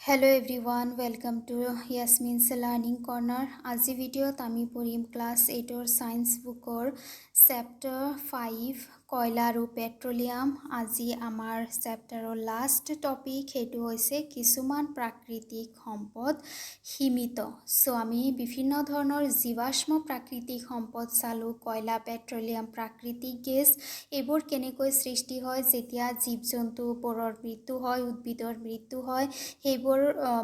Hello everyone, welcome to Yasmin's Learning Corner. আজি ভিডিঅ'ত আমি পঢ়িম ক্লাছ 8ৰ সায়েন্স বুকৰ চেপ্টাৰ 5 কয়লা আৰু পেট্ৰলিয়াম। আজি আমাৰ চেপ্টাৰৰ লাষ্ট টপিক সেইটো হৈছে কিছুমান প্ৰাকৃতিক সম্পদ সীমিত। সো আমি বিভিন্ন ধৰণৰ জীৱাশ্ম প্ৰাকৃতিক সম্পদ চালো, কয়লা, পেট্ৰলিয়াম, প্ৰাকৃতিক গেছ এইবোৰ কেনেকৈ সৃষ্টি হয় যেতিয়া জীৱ-জন্তুবোৰৰ মৃত্যু হয়, উদ্ভিদৰ মৃত্যু হয়, সেইবোৰ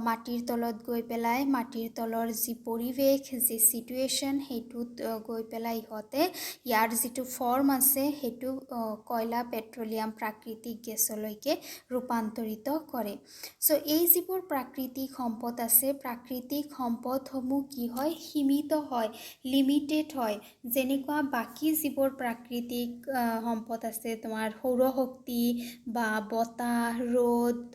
মাটিৰ তলত গৈ পেলাই মাটিৰ তলৰ যি পৰিৱেশ, যি সিচুৱেশ্যন সেইটোত গৈ পেলাই ইহঁতে ইয়াৰ যিটো ফৰ্ম আছে সেইটো কয়লা, পেট্ৰলিয়াম, প্ৰাকৃতিক গেছলৈকে ৰূপান্তৰিত কৰে। সো এই যিবোৰ প্ৰাকৃতিক সম্পদ আছে, প্ৰাকৃতিক সম্পদসমূহ কি হয়, সীমিত হয়, লিমিটেড হয়। যেনেকুৱা বাকী যিবোৰ প্ৰাকৃতিক সম্পদ আছে, তোমাৰ সৌৰশক্তি বা বতাহ, ৰ'দ,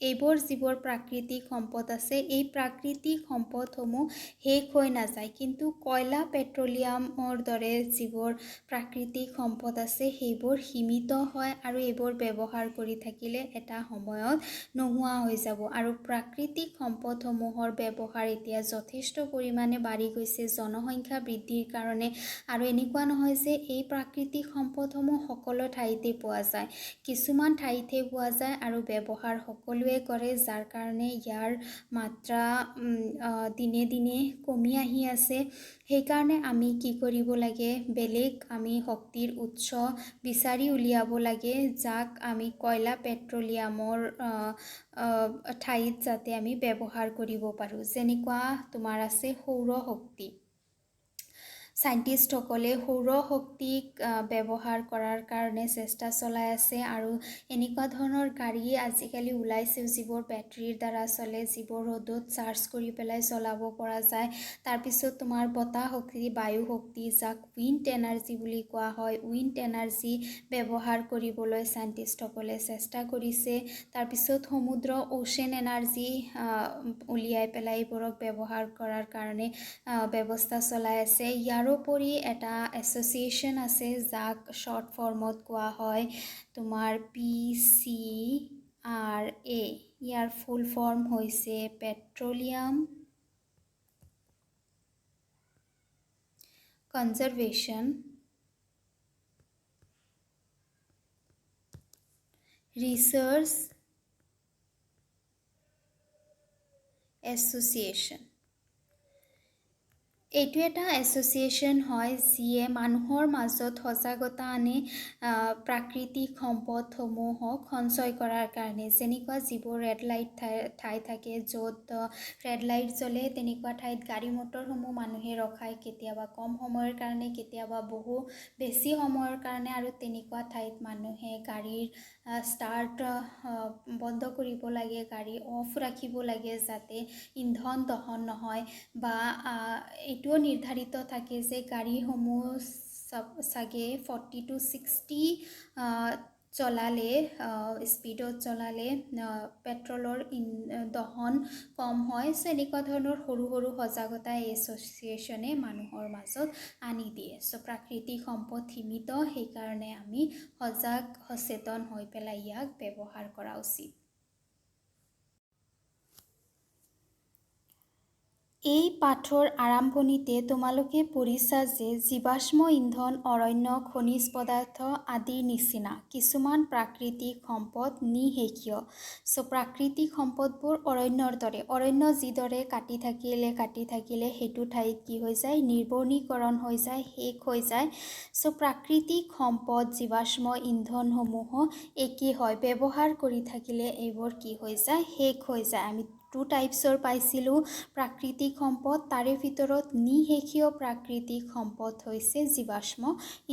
এইবোৰ যিবোৰ প্ৰাকৃতিক সম্পদ আছে, এই প্ৰাকৃতিক সম্পদসমূহ শেষ হৈ নাযায়। কিন্তু কয়লা, পেট্ৰলিয়ামৰ দৰে যিবোৰ প্ৰাকৃতিক সম্পদ আছে সেইবোৰ সীমিত হয় আৰু এইবোৰ ব্যৱহাৰ কৰি থাকিলে এটা সময়ত নোহোৱা হৈ যাব। আৰু প্ৰাকৃতিক সম্পদসমূহৰ ব্যৱহাৰ এতিয়া যথেষ্ট পৰিমাণে বাঢ়ি গৈছে জনসংখ্যা বৃদ্ধিৰ কাৰণে। আৰু এনেকুৱা নহয় যে এই প্ৰাকৃতিক সম্পদসমূহ সকলো ঠাইতে পোৱা যায়, কিছুমান ঠাইতে পোৱা যায় আৰু ব্যৱহাৰ সকলোৱে কৰে, যাৰ কাৰণে ইয়াৰ মাত্ৰা দিনে দিনে কমি আহি আছে। সেইকাৰণে আমি কি কৰিব লাগে, বেলেগ আমি শক্তিৰ উৎস বিচাৰি উলিয়াব লাগে, যাক আমি কয়লা, পেট্ৰলিয়ামৰ ঠাইত যাতে আমি ব্যৱহাৰ কৰিব পাৰোঁ। যেনেকুৱা তোমাৰ আছে সৌৰশক্তি। সাইণ্টিষ্টসকলে সৌৰশক্তিক ব্যৱহাৰ কৰাৰ কাৰণে চেষ্টা চলাই আছে আৰু এনেকুৱা ধৰণৰ গাড়ী আজিকালি ওলাইছে যিবোৰ বেটাৰীৰ দ্বাৰা চলে, যিবোৰ ৰ'দত চাৰ্জ কৰি পেলাই চলাব পৰা যায়। তাৰপিছত তোমাৰ বতাহ শক্তি, বায়ু শক্তি, যাক উইণ্ড এনাৰ্জি বুলি কোৱা হয়, উইণ্ড এনাৰ্জি ব্যৱহাৰ কৰিবলৈ সাইণ্টিষ্টসকলে চেষ্টা কৰিছে। তাৰপিছত সমুদ্ৰ, অ'চেন এনাৰ্জি উলিয়াই পেলাই এইবোৰক ব্যৱহাৰ কৰাৰ কাৰণে ব্যৱস্থা চলাই আছে। ইয়াৰোপৰি এটা এছ'চিয়েশ্যন আছে যাক শ্বৰ্ট ফৰ্মত কোৱা হয় তোমাৰ PCRA। ইয়াৰ ফুল ফৰ্ম হৈছে পেট্ৰলিয়াম কনজাৰভেশ্যন ৰিচাৰ্চ এছ'চিয়েশ্যন। এইটো এটা এছ'চিয়েশ্যন হয় যিয়ে মানুহৰ মাজত সজাগতা আনে প্ৰাকৃতিক সম্পদসমূহক সঞ্চয় কৰাৰ কাৰণে। যেনেকুৱা যিবোৰ ৰেড লাইট ঠাই থাকে, য'ত ৰেড লাইট জ্বলে, তেনেকুৱা ঠাইত গাড়ী মটৰসমূহ মানুহে ৰখায়, কেতিয়াবা কম সময়ৰ কাৰণে, কেতিয়াবা বহু বেছি সময়ৰ কাৰণে। আৰু তেনেকুৱা ঠাইত মানুহে গাড়ীৰ ষ্টাৰ্ট বন্ধ কৰিব লাগে, গাড়ী অফ ৰাখিব লাগে, যাতে ইন্ধন দহন নহয়। বা এইটোও নিৰ্ধাৰিত থাকে যে গাড়ীসমূহ চাগে 40 to 60 চলালে, স্পীডত চলালে পেট্ৰলৰ দহন কম হয়। সো এনেকুৱা ধৰণৰ সৰু সৰু সজাগতা এই এছ'চিয়েশ্যনে মানুহৰ মাজত আনি দিয়ে। সো প্ৰাকৃতিক সম্পদ সীমিত, সেইকাৰণে আমি সচেতন হৈ পেলাই ইয়াক ব্যৱহাৰ কৰা উচিত। এই পাঠৰ আৰম্ভণিতে তোমালোকে পঢ়িছা যে জীৱাশ্ম ইন্ধন, অৰণ্য, খনিজ পদাৰ্থ আদিৰ নিচিনা কিছুমান প্ৰাকৃতিক সম্পদ নিঃশেষীয়। সো প্ৰাকৃতিক সম্পদবোৰ অৰণ্যৰ দৰে, অৰণ্য যিদৰে কাটি থাকিলে সেইটো ঠাইত কি হৈ যায়, নিৰ্বনীকৰণ হৈ যায়, শেষ হৈ যায়। সো প্ৰাকৃতিক সম্পদ, জীৱাশ্ম ইন্ধনসমূহো একেই হয়, ব্যৱহাৰ কৰি থাকিলে এইবোৰ কি হৈ যায়, শেষ হৈ যায়। আমি 2 টাইপছৰ পাইছিলোঁ প্ৰাকৃতিক সম্পদ, তাৰে ভিতৰত নিঃশেষীয় প্ৰাকৃতিক সম্পদ হৈছে জীৱাশ্ম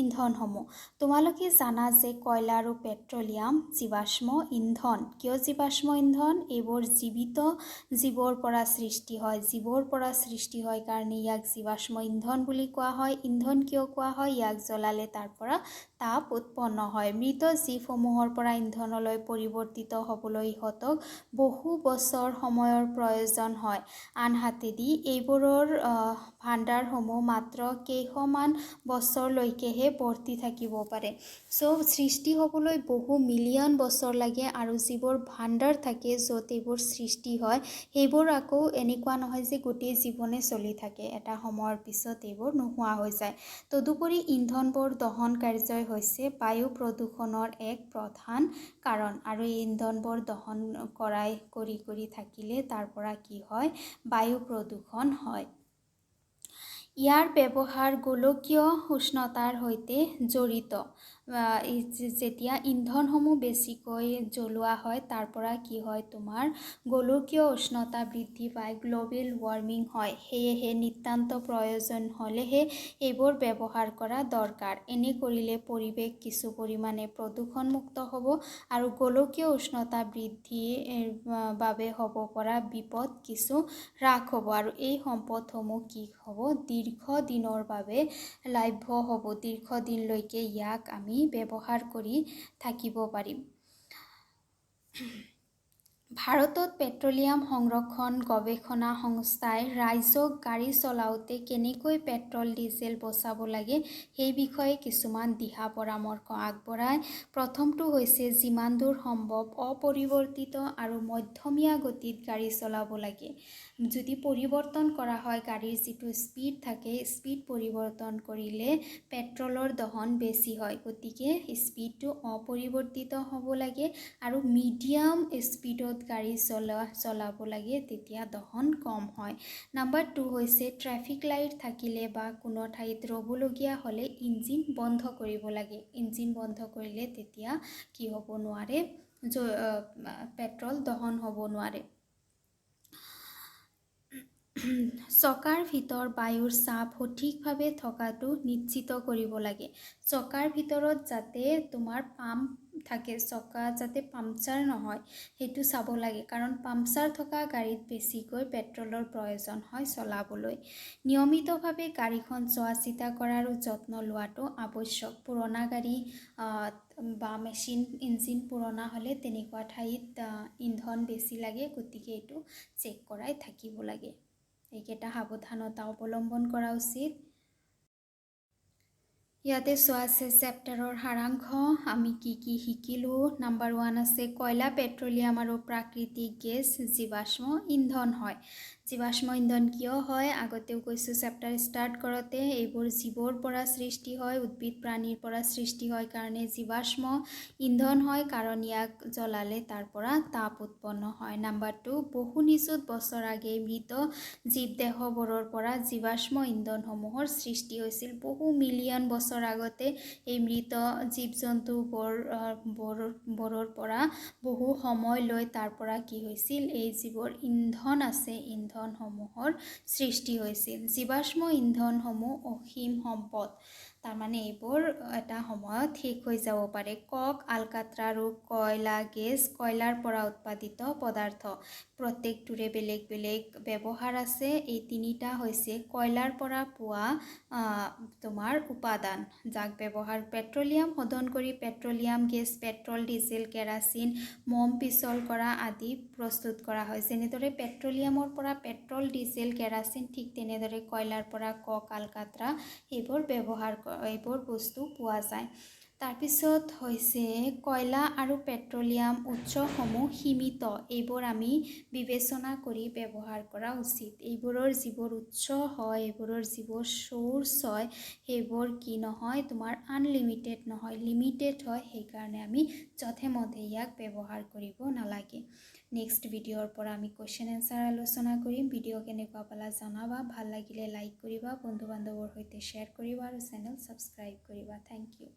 ইন্ধনসমূহ। তোমালোকে জানা যে কয়লা আৰু পেট্ৰলিয়াম জীৱাশ্ম ইন্ধন। কিয় জীৱাশ্ম ইন্ধন? এইবোৰ জীৱিত জীৱৰ পৰা সৃষ্টি হয়, জীৱৰ পৰা সৃষ্টি হয় কাৰণে ইয়াক জীৱাশ্ম ইন্ধন বুলি কোৱা হয়। ইন্ধন কিয় কোৱা হয়? ইয়াক জ্বলালে তাৰ পৰা তাপ উৎপন্ন হয়। মৃত জীৱসমূহৰ পৰা ইন্ধনলৈ পৰিৱৰ্তিত হ'বলৈ ইহঁতক বহু বছৰ সময় সময়ৰ প্ৰয়োজন হয়। আনহাতেদি এইবোৰৰ ভাণ্ডাৰসমূহ মাত্ৰ কেইশমান বছৰলৈকেহে ভৰ্তি থাকিব পাৰে। সৃষ্টি হ'বলৈ বহু মিলিয়ন বছৰ লাগে আৰু যিবোৰ ভাণ্ডাৰ থাকে য'ত এইবোৰ সৃষ্টি হয় সেইবোৰ আকৌ এনেকুৱা নহয় যে গোটেই জীৱনে চলি থাকে, এটা সময়ৰ পিছত এইবোৰ নোহোৱা হৈ যায়। তদুপৰি ইন্ধনবোৰ দহন কাৰ্যই হৈছে বায়ু প্ৰদূষণৰ এক প্ৰধান কাৰণ আৰু এই ইন্ধনবোৰ দহন কৰি থাকিলে তাৰ পৰা কি হয়, বায়ু প্ৰদূষণ হয়। ইয়াৰ ব্যৱহাৰ গোলকীয় উষ্ণতাৰ সৈতে জড়িত। যেতিয়া ইন্ধনসমূহ বেছিকৈ জ্বলোৱা হয় তাৰ পৰা কি হয়, তোমাৰ গোলকীয় উষ্ণতা বৃদ্ধি পায়, গ্ল'বেল ৱাৰ্মিং হয়। সেয়েহে নিতান্ত প্ৰয়োজন হ'লেহে এইবোৰ ব্যৱহাৰ কৰা দৰকাৰ। এনে কৰিলে পৰিৱেশ কিছু পৰিমাণে প্ৰদূষণমুক্ত হ'ব আৰু গোলকীয় উষ্ণতা বৃদ্ধিৰ বাবে হ'ব পৰা বিপদ কিছু হ্ৰাস হ'ব আৰু এই সম্পদসমূহ কি হ'ব, দীৰ্ঘদিনৰ বাবে লাভ্য হ'ব। দীৰ্ঘদিনলৈকে ইয়াক আমি ব্যৱহাৰ কৰি থাকিব পাৰিম। ভাৰতত পেট্ৰলিয়াম সংৰক্ষণ গৱেষণা সংস্থাই ৰাইজক গাড়ী চলাওঁতে কেনেকৈ পেট্ৰল ডিজেল বচাব লাগে সেই বিষয়ে কিছুমান দিহা পৰামৰ্শ আগবঢ়ায়। প্ৰথমটো হৈছে যিমান দূৰ সম্ভৱ অপৰিৱৰ্তিত আৰু মধ্যমীয়া গতিত গাড়ী চলাব লাগে। যদি পৰিৱৰ্তন কৰা হয় গাড়ীৰ যিটো স্পীড থাকে, স্পীড পৰিৱৰ্তন কৰিলে পেট্ৰলৰ দহন বেছি হয়। গতিকে স্পীডটো অপৰিৱৰ্তিত হ'ব লাগে আৰু মিডিয়াম স্পীডত গাড়ী চলাব লাগে, তেতিয়া দহন কম হয়। নাম্বাৰ 2 হৈছে ট্ৰেফিক লাইট থাকিলে বা কোনো ঠাইত ৰ'বলগীয়া হ'লে ইঞ্জিন বন্ধ কৰিব লাগে। ইঞ্জিন বন্ধ কৰিলে তেতিয়া কি হ'ব নোৱাৰে, পেট্ৰল দহন হ'ব নোৱাৰে। চকাৰ ভিতৰ বায়ুৰ চাপ সঠিকভাৱে থকাটো নিশ্চিত কৰিব লাগে। চকাৰ ভিতৰত যাতে তোমাৰ পাম্প থাকে, চকা যাতে পামচাৰ নহয় সেইটো চাব লাগে, কাৰণ পামচাৰ থকা গাড়ীত বেছিকৈ পেট্ৰলৰ প্ৰয়োজন হয় চলাবলৈ। নিয়মিতভাৱে গাড়ীখন চোৱা চিতা কৰাৰো যত্ন লোৱাটো আৱশ্যক। পুৰণা গাড়ী বা ইঞ্জিন পুৰণা হ'লে তেনেকুৱা ঠাইত ইন্ধন বেছি লাগে, গতিকে এইটো চেক কৰাই থাকিব লাগে। এইকেইটা সাৱধানতা অৱলম্বন কৰা উচিত। ইয়াতে চোৱা আছে চেপ্টাৰৰ সাৰাংশ, আমি কি কি শিকিলোঁ। নাম্বাৰ 1 আছে কয়লা, পেট্ৰলিয়াম আৰু প্ৰাকৃতিক গেছ জীৱাশ্ম ইন্ধন হয়। জীৱাশ্ম ইন্ধন কিয় হয় আগতেও কৈছোঁ চেপ্টাৰ ষ্টাৰ্ট কৰোঁতে, এইবোৰ জীৱৰ পৰা সৃষ্টি হয়, উদ্ভিদ প্ৰাণীৰ পৰা সৃষ্টি হয় কাৰণে জীৱাশ্ম ইন্ধন হয়, কাৰণ ইয়াক জ্বলালে তাৰ পৰা তাপ উৎপন্ন হয়। নাম্বাৰ 2 বহু নিযুত বছৰ আগেয়ে মৃত জীৱদেহবোৰৰ পৰা জীৱাশ্ম ইন্ধনসমূহৰ সৃষ্টি হৈছিল। বহু মিলিয়ন বছৰ আগতে এই মৃত জীৱ জন্তুবোৰৰ পৰা বহু সময় লৈ তাৰ পৰা কি হৈছিল, এই যিবোৰ ইন্ধন আছে ইন্ধনসমূহৰ সৃষ্টি হৈছিল। জীৱাশ্ম ইন্ধনসমূহ অসীম সম্পদ, তাৰমানে এইবোৰ এটা সময়ত শেষ হৈ যাব পাৰে। কক, আলকাট্ৰা আৰু কয়লা গেছ, কয়লাৰ পৰা উৎপাদিত পদাৰ্থ, প্ৰত্যেকটোৰে বেলেগ বেলেগ ব্যৱহাৰ আছে। এই তিনিটা হৈছে কয়লাৰ পৰা পোৱা তোমাৰ উপাদান, যাক ব্যৱহাৰ পেট্ৰলিয়াম শোধন কৰি পেট্ৰলিয়াম গেছ, পেট্ৰল, ডিজেল, কেৰাচিন, মম পিছল কৰা আদি প্ৰস্তুত কৰা হয়। যেনেদৰে পেট্ৰলিয়ামৰ পৰা পেট্ৰল, ডিজেল, কেৰাচিন, ঠিক তেনেদৰে কয়লাৰ পৰা কক, আলকাট্ৰা এইবোৰ বস্তু পোৱা যায়। তাৰপিছত হৈছে কয়লা আৰু পেট্ৰলিয়াম উৎসসমূহ সীমিত, এইবোৰ আমি বিবেচনা কৰি ব্যৱহাৰ কৰা উচিত। এইবোৰৰ যিবোৰ উৎস হয়, এইবোৰৰ যিবোৰ চ'ৰ্চ হয়, সেইবোৰ কি নহয় তোমাৰ আনলিমিটেড নহয়, লিমিটেড হয়। সেইকাৰণে আমি যধে মধে ইয়াক ব্যৱহাৰ কৰিব নালাগে। নেক্সট ভিডিঅ'ৰ পৰা আমি কুৱেশ্যন এনচাৰ আলোচনা কৰিম। ভিডিঅ' কেনেকুৱা পালা জনাবা, ভাল লাগিলে লাইক কৰিবা, বন্ধু বান্ধৱৰ সৈতে শ্বেয়াৰ কৰিবা আৰু চেনেল ছাবস্ক্ৰাইব কৰিবা। Thank U.